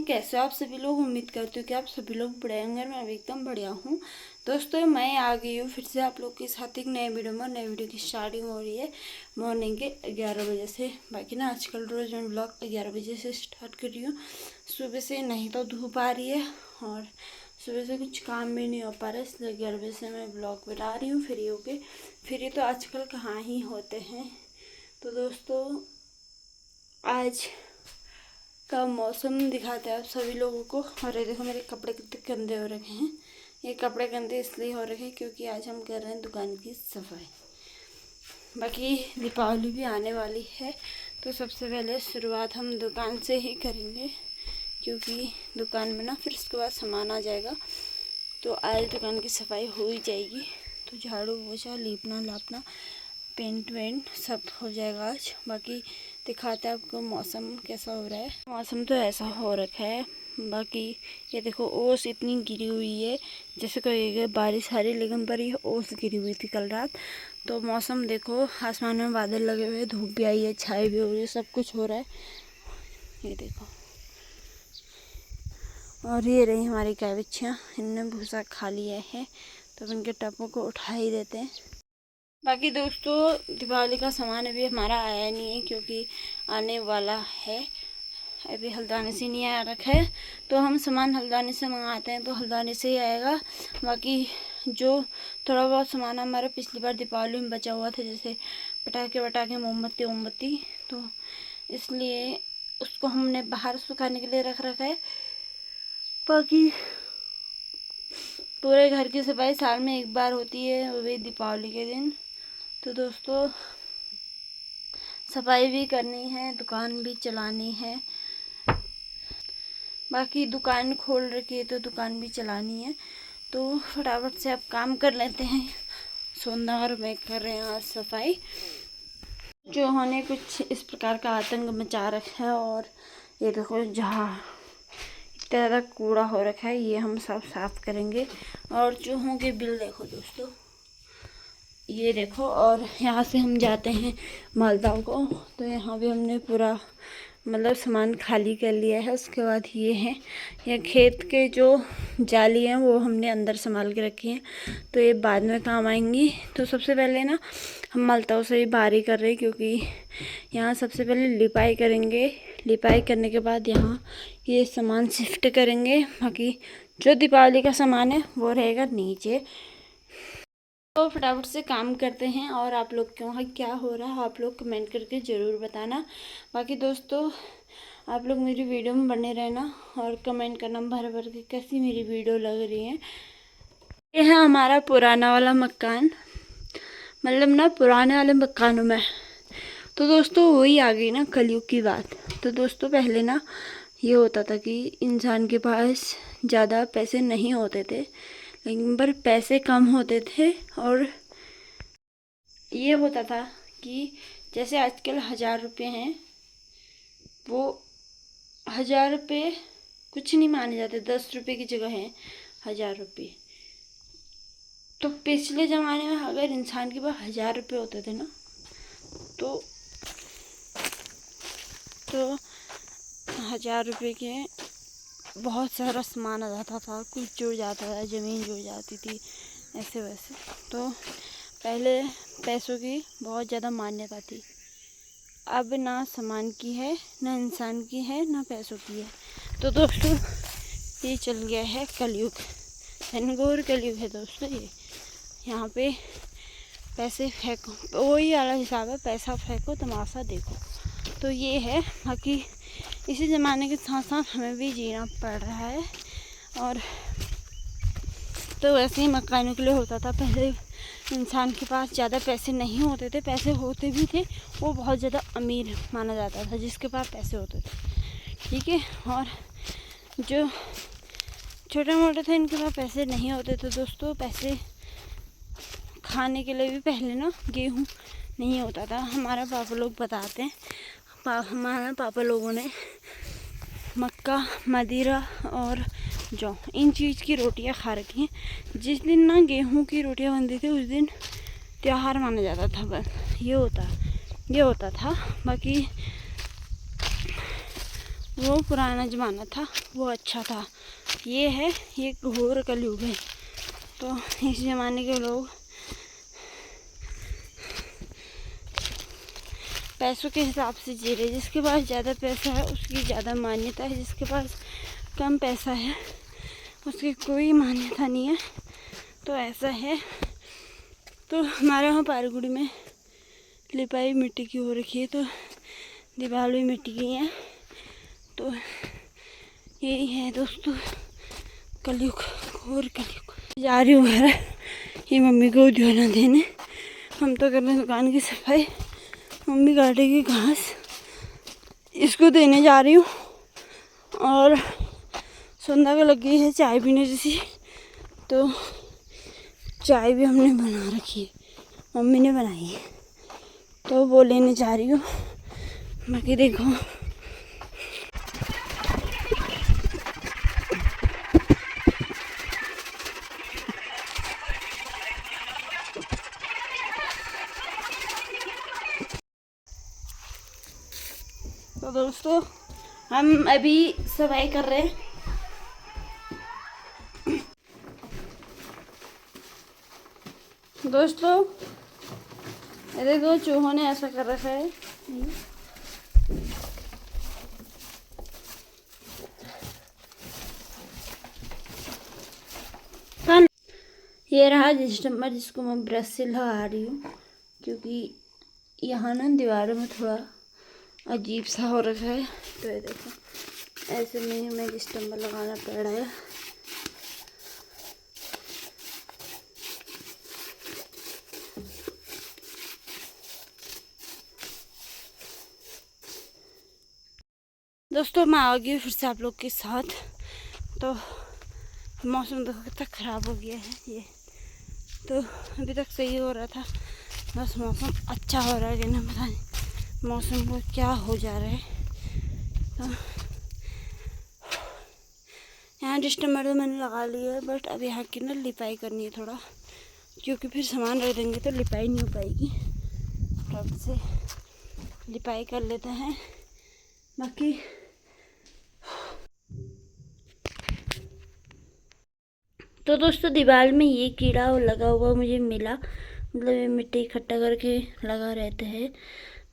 कैसे हो आप सभी लोग। उम्मीद करती हूँ कि आप सभी लोग बढ़िया होंगे। मैं भी एकदम बढ़िया हूँ। दोस्तों मैं आ गई हूँ फिर से आप लोग के साथ एक नए वीडियो में। नए वीडियो की स्टार्टिंग हो रही है मॉर्निंग के 11 बजे से। बाकी ना आजकल रोज़ मैं ब्लॉग 11 बजे से स्टार्ट कर रही हूँ। सुबह से नहीं तो धूप आ रही है और सुबह से कुछ काम भी नहीं हो पा रहा है, इसलिए 11 बजे से मैं ब्लॉग बना रही हूँ फ्री होके। फ्री तो आजकल कहाँ ही होते हैं। तो दोस्तों आज का मौसम दिखाते हैं आप सभी लोगों को। और ये देखो मेरे कपड़े कितने गंदे हो रखे हैं। ये कपड़े गंदे इसलिए हो रखे हैं क्योंकि आज हम कर रहे हैं दुकान की सफाई। बाकी दीपावली भी आने वाली है तो सबसे पहले शुरुआत हम दुकान से ही करेंगे, क्योंकि दुकान में ना फिर उसके बाद सामान आ जाएगा। तो आज दुकान की सफाई हो ही जाएगी। तो झाड़ू पोछा लीपना लापना पेंट वेंट सब हो जाएगा आज। बाकी दिखाते हैं आपको मौसम कैसा हो रहा है। मौसम तो ऐसा हो रखा है। बाकी ये देखो ओस इतनी गिरी हुई है, जैसे कहेगा बारिश आ रही, लेकिन पर ये ओस गिरी हुई थी कल रात। तो मौसम देखो आसमान में बादल लगे हुए, धूप भी आई है, छाई भी हो रही है, सब कुछ हो रहा है। ये देखो। और ये रही हमारी कैबिचियाँ, इनने भूसा खा लिया है तो इनके टपों को उठा ही देते हैं। बाकी दोस्तों दिवाली का सामान अभी हमारा आया नहीं है, क्योंकि आने वाला है। अभी हल्द्वानी से नहीं आ रखा है, तो हम सामान हल्द्वानी से मंगाते हैं तो हल्द्वानी से ही आएगा। बाकी जो थोड़ा बहुत सामान हमारा पिछली बार दीपावली में बचा हुआ था, जैसे पटाखे वटाखे मोमबत्ती वोमबत्ती, तो इसलिए उसको हमने बाहर सुखाने के लिए रख रखा है। बाकी पूरे घर की सफाई साल में एक बार होती है, वो भी दीपावली के दिन। तो दोस्तों सफाई भी करनी है, दुकान भी चलानी है। बाकी दुकान खोल रखी है तो दुकान भी चलानी है। तो फटाफट से अब काम कर लेते हैं। सोमवार में कर रहे हैं आज सफाई। जो उन्होंने कुछ इस प्रकार का आतंक मचा रखा है। और ये देखो जहाँ इतना ज़्यादा कूड़ा हो रखा है, ये हम सब साफ करेंगे। और चूहों के बिल देखो दोस्तों, ये देखो। और यहाँ से हम जाते हैं मालदाव को, तो यहाँ भी हमने पूरा मतलब सामान खाली कर लिया है। उसके बाद ये है, ये खेत के जो जाली हैं वो हमने अंदर संभाल के रखी हैं, तो ये बाद में काम आएंगी। तो सबसे पहले ना हम मालदाव से ही बारी कर रहे हैं, क्योंकि यहाँ सबसे पहले लिपाई करेंगे। लिपाई करने के बाद यहाँ ये सामान शिफ्ट करेंगे। बाकी जो दीपावली का सामान है वो रहेगा नीचे। तो फटाफट से काम करते हैं। और आप लोग के वहाँ क्या हो रहा है आप लोग कमेंट करके ज़रूर बताना। बाकी दोस्तों आप लोग मेरी वीडियो में बने रहना और कमेंट करना भर भर के कैसी मेरी वीडियो लग रही है। ये है हमारा पुराना वाला मकान, मतलब ना पुराने वाले मकानों में। तो दोस्तों वही आ गई ना कलयुग की बात। तो दोस्तों पहले ना ये होता था कि इंसान के पास ज़्यादा पैसे नहीं होते थे, लेकिन पर पैसे कम होते थे। और ये होता था कि जैसे आजकल 1000 रुपये हैं, वो 1000 रुपये कुछ नहीं माने जाते। 10 रुपये की जगह है 1000 रुपये। तो पिछले ज़माने में अगर इंसान के पास 1000 रुपये होते थे ना, तो 1000 रुपये के बहुत सारा सामान आ जाता था, कुछ जुड़ जाता था, ज़मीन जुड़ जाती थी, ऐसे वैसे। तो पहले पैसों की बहुत ज़्यादा मान्यता थी। अब ना सामान की है, ना इंसान की है, ना पैसों की है। तो दोस्तों ये चल गया है कलयुग, घनघोर कलयुग है दोस्तों ये। यहाँ पे पैसे फेंको, वही वाला हिसाब है, पैसा फेंको तमाशा देखो। तो ये है। बाकी इसी ज़माने के साथ साथ हमें भी जीना पड़ रहा है। और तो वैसे ही मकानों के लिए होता था। पहले इंसान के पास ज़्यादा पैसे नहीं होते थे, पैसे होते भी थे वो बहुत ज़्यादा अमीर माना जाता था जिसके पास पैसे होते थे, ठीक है। और जो छोटे मोटे थे इनके पास पैसे नहीं होते थे दोस्तों। पैसे खाने के लिए भी पहले ना गेहूँ नहीं होता था। हमारा पापा लोग बताते हैं, हमारे पापा लोगों ने मक्का मदिरा और जौ इन चीज़ की रोटियां खा रखी हैं। जिस दिन ना गेहूं की रोटियां बनती थी उस दिन त्यौहार माना जाता था। बस ये होता था। बाकी वो पुराना ज़माना था, वो अच्छा था। ये है, ये घोर कलयुग है। तो इस ज़माने के लोग पैसों के हिसाब से जी रहे। जिसके पास ज़्यादा पैसा है उसकी ज़्यादा मान्यता है, जिसके पास कम पैसा है उसकी कोई मान्यता नहीं है। तो ऐसा है। तो हमारे यहाँ पारगुड़ी में लिपाई मिट्टी की हो रखी है, तो दीवार भी मिट्टी की है। तो यही है दोस्तों कलयुग, घोर कलयुग। जा रही हूँ घर, ये मम्मी को धोना देने। हम तो कर रहे हैं दुकान की सफाई, मम्मी काटेगी घास, इसको देने जा रही हूँ। और संध्या को लगी है चाय पीने जैसी, तो चाय भी हमने बना रखी है, मम्मी ने बनाई है, तो वो लेने जा रही हूँ। बाकी देखो तो दोस्तों हम अभी सफाई कर रहे हैं। दोस्तों ये देखो चूहों ने ऐसा कर रखा है। ये रहा डिस्टेम्बर, जिसको मैं ब्रश से लगा रही हूँ, क्योंकि यहाँ ना दीवारों में थोड़ा अजीब सा हो रखा है। तो ये देखो ऐसे में हमें डिस्टेम्बर लगाना पड़ रहा है। दोस्तों मैं आ गई फिर से आप लोग के साथ। तो मौसम देखो कितना ख़राब हो गया है ये। तो अभी तक सही हो रहा था, बस मौसम अच्छा हो रहा है कि ना पता नहीं मौसम को क्या हो जा रहा है। तो यहाँ डिस्टेम्बर तो मैंने लगा लिया है, बट अब यहाँ की ना लिपाई करनी है थोड़ा, क्योंकि फिर सामान रख देंगे तो लिपाई नहीं हो पाएगी। तब से लिपाई कर लेते हैं। बाकी तो दोस्तों दीवार में ये कीड़ा लगा हुआ मुझे मिला, मतलब ये मिट्टी इकट्ठा करके लगा रहता है।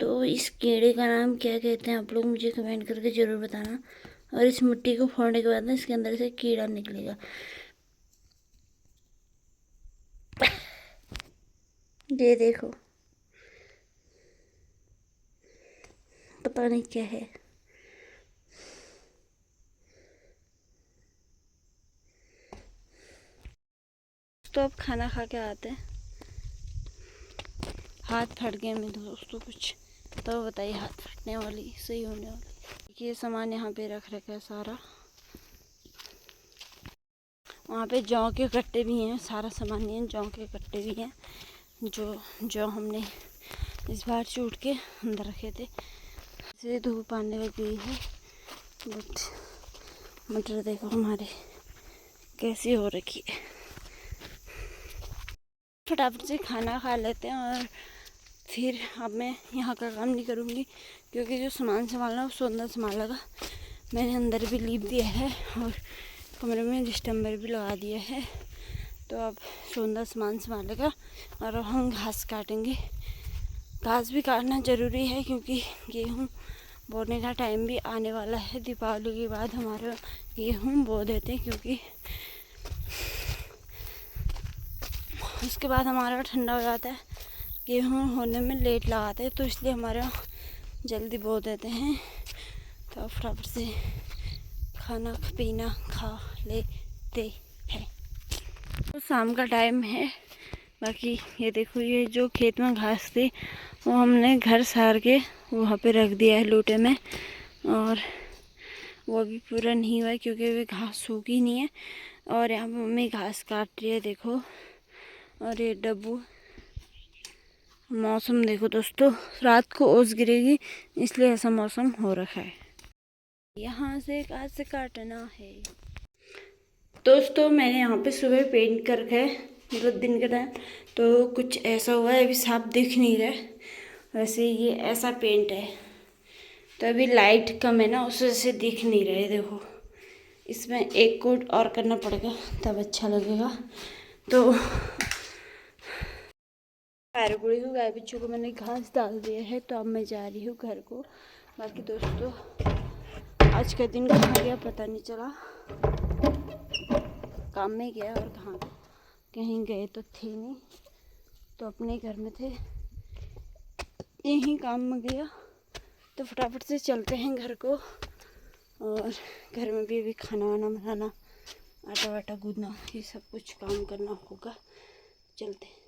तो इस कीड़े का नाम क्या कहते हैं आप लोग मुझे कमेंट करके ज़रूर बताना। और इस मिट्टी को फोड़ने के बाद ना इसके अंदर से कीड़ा निकलेगा। ये देखो पता नहीं क्या है। तो अब खाना खा के आते हैं। हाथ फट गए मेरे दोस्तों कुछ, तो बताइए हाथ फटने वाली सही होने वाली। ये सामान यहाँ पे रख रखा है सारा। वहाँ पे जौ के कट्टे भी हैं, सारा सामान नहीं है, जौ के कट्टे भी हैं जो हमने इस बार चूट के अंदर रखे थे। इसे धूप आने लगी है, बट मटर देखो हमारे कैसी हो रखी है। फटाफट से खाना खा लेते हैं और फिर अब मैं यहाँ का काम नहीं करूँगी, क्योंकि जो सामान संभालना वो सुंदर संभालेगा। मैंने अंदर भी लीप दिया है और कमरे में डिस्टेम्बर भी लगा दिया है। तो अब सुंदर सामान संभालेगा और अब हम घास काटेंगे। घास भी काटना ज़रूरी है, क्योंकि गेहूँ बोने का टाइम भी आने वाला है। दीपावली के बाद हमारे गेहूँ बो देते हैं, क्योंकि उसके बाद हमारा ठंडा हो जाता है, गेहूँ होने में लेट लगाते हैं, तो इसलिए हमारे जल्दी बो देते हैं। तो फटाफट से खाना पीना खा लेते हैं। तो शाम का टाइम है। बाकी ये देखो ये जो खेत में घास थी वो हमने घर सार के वहाँ पे रख दिया है लोटे में, और वो अभी पूरा नहीं हुआ है क्योंकि वे घास सूखी नहीं है। और यहाँ पे मम्मी घास काट रही है देखो। और ये डब्बू, मौसम देखो दोस्तों, रात को ओस गिरेगी इसलिए ऐसा मौसम हो रखा है। यहाँ से घास काटना है। दोस्तों मैंने यहाँ पे सुबह पेंट करके है, मतलब दिन के टाइम, तो कुछ ऐसा हुआ है, अभी साफ दिख नहीं रहा है। वैसे ये ऐसा पेंट है, तो अभी लाइट कम है ना, उस वजह से दिख नहीं रहे। देखो इसमें एक कोट और करना पड़ेगा तब अच्छा लगेगा। तो पैर गुड़ी हूँ, गाय बच्चों को मैंने घास डाल दिया है, तो अब मैं जा रही हूँ घर को। बाकी दोस्तों आज का दिन कहाँ गया पता नहीं चला, काम में गया और कहाँ कहीं गए तो थे नहीं, तो अपने घर में थे, यहीं काम में गया। तो फटाफट से चलते हैं घर को, और घर में भी अभी खाना वाना बनाना, आटा वाटा गूंदना, ये सब कुछ काम करना होगा। चलते हैं।